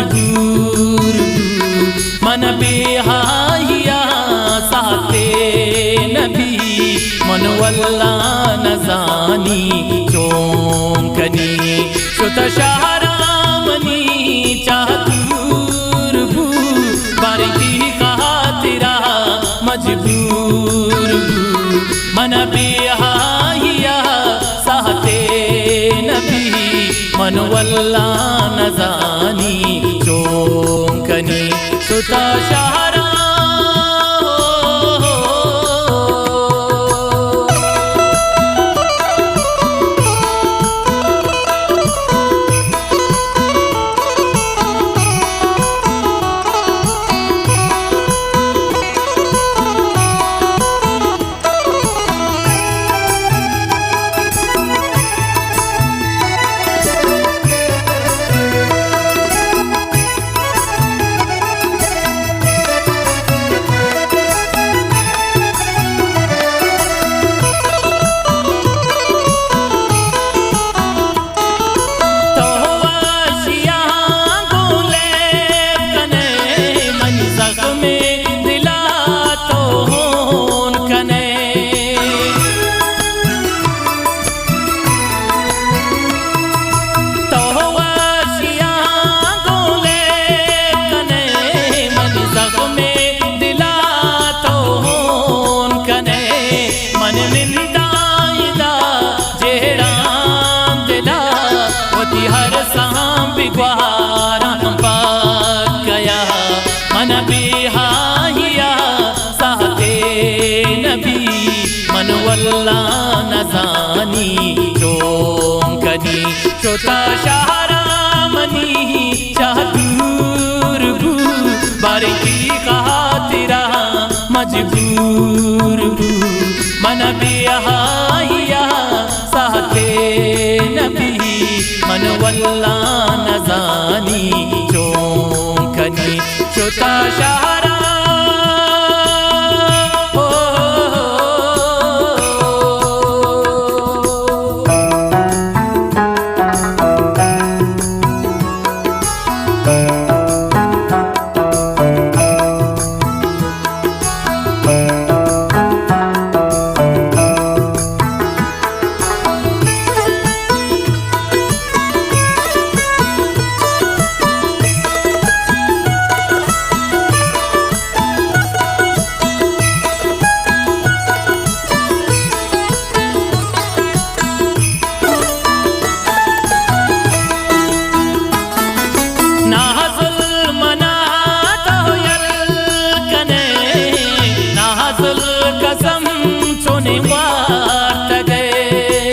मजबूर मन बेहाया साथे नबी मन वल्ला नजानी चोंकनी शुत शहरामनी चातुर बारिकी कहा तेरा मजबूर मन बेहाया साथे नबी मन वल्ला नजानी चोंकनी सुता शहरा हर सांब ग्वारा पाक गया मन बेहाया साथे नबी मन वल्ला नजानी चोंकनी छोटा शहरामनी चातुर बारिकी कहा तेरा मजबूर मन बेहाया साथे नबी मन वल्ला नजानी चोंकनी छोटा शहरा कसम सोने वाट गए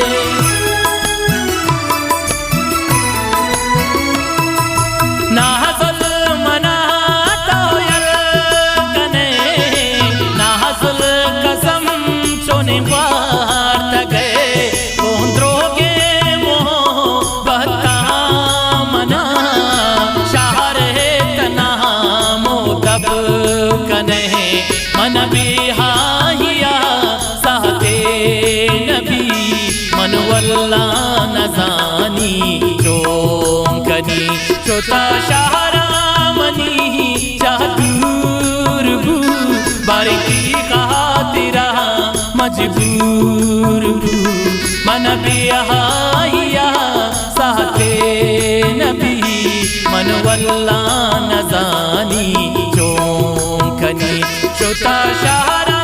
नाहजुल मना तोयल कने नाहजुल कसम सोने वाट गए कोंद्रोगे मोह बता मना शहर है तना मोदब कने मन बेहाया साथे नबी मन वल्ला नजानी चोंकनी छोटा शहरामनी चातुर बारिकी कहा तेरा मजबूर मन बेहाया साथे नबी मन वल्ला नजानी चोंकनी छोटा शहरा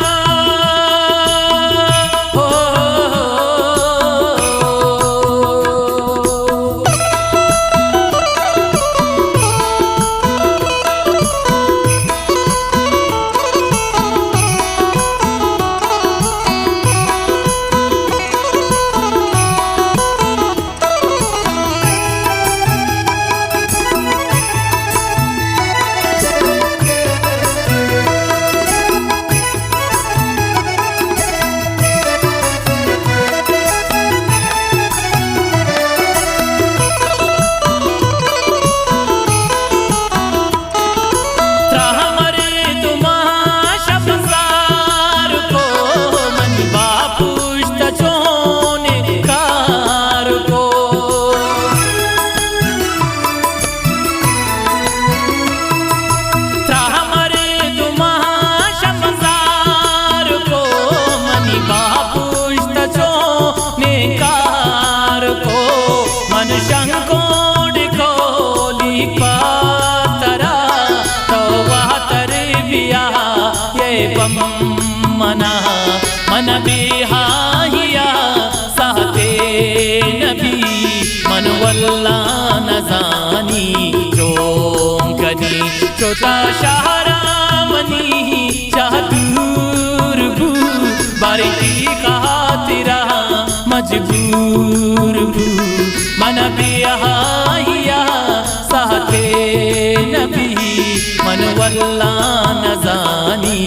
छोटा शहरामनी चाहतूर बू बारिकी कहा तेरा मजबूर बू मन बिहाइया साथे नबी मन वल्ला नजानी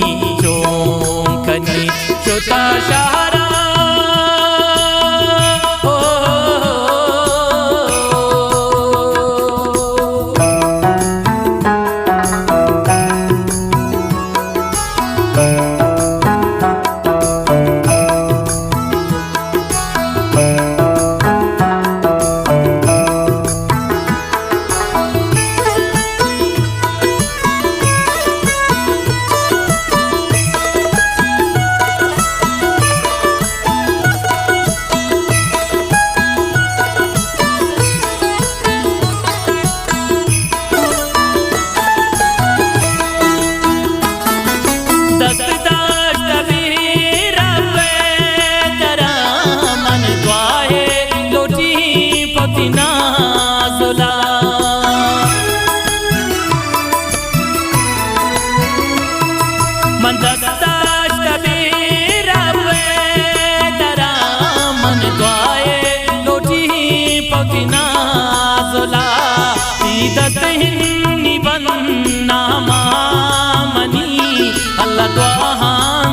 चौंकनी छोटा शहरा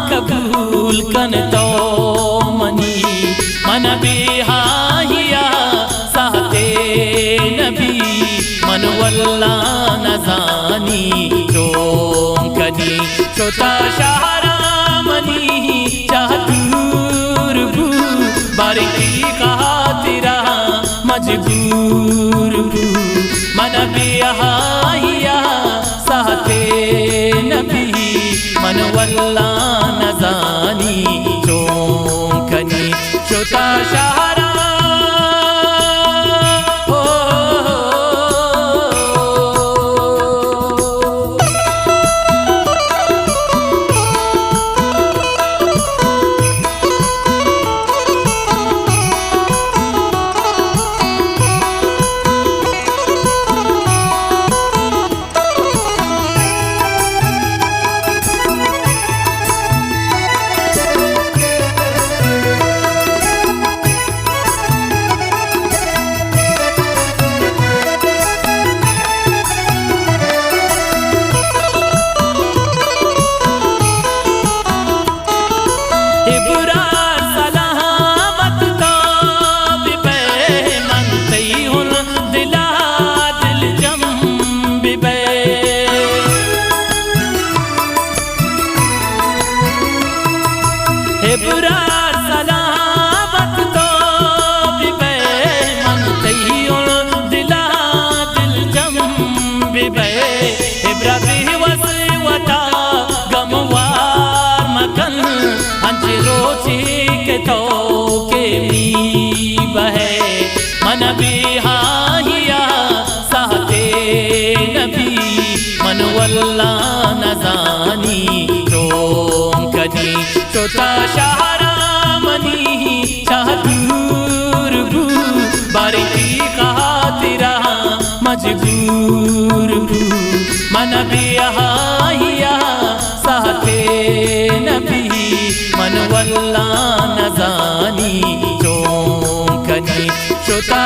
कबूल कन तो मनी मन बिहाइया साथे नबी मन वल्ला नजानी चौंकनी छोटा शहरामनी चाहतूर बू बारिकी कहा तेरा मजबूर बू मन बिहाइया साथे नबी मन वल्ला नजानी चौंकनी छोटा शहरा मन बिहाइया साथे नबी मन वल्ला नजानी चौंकनी छोटा शहरामनी चाहतूर बू बारिकी कहा तेरा मजबूर बू मन बिहाइया साथे नबी मन वल्ला नजानी चौंकनी छोटा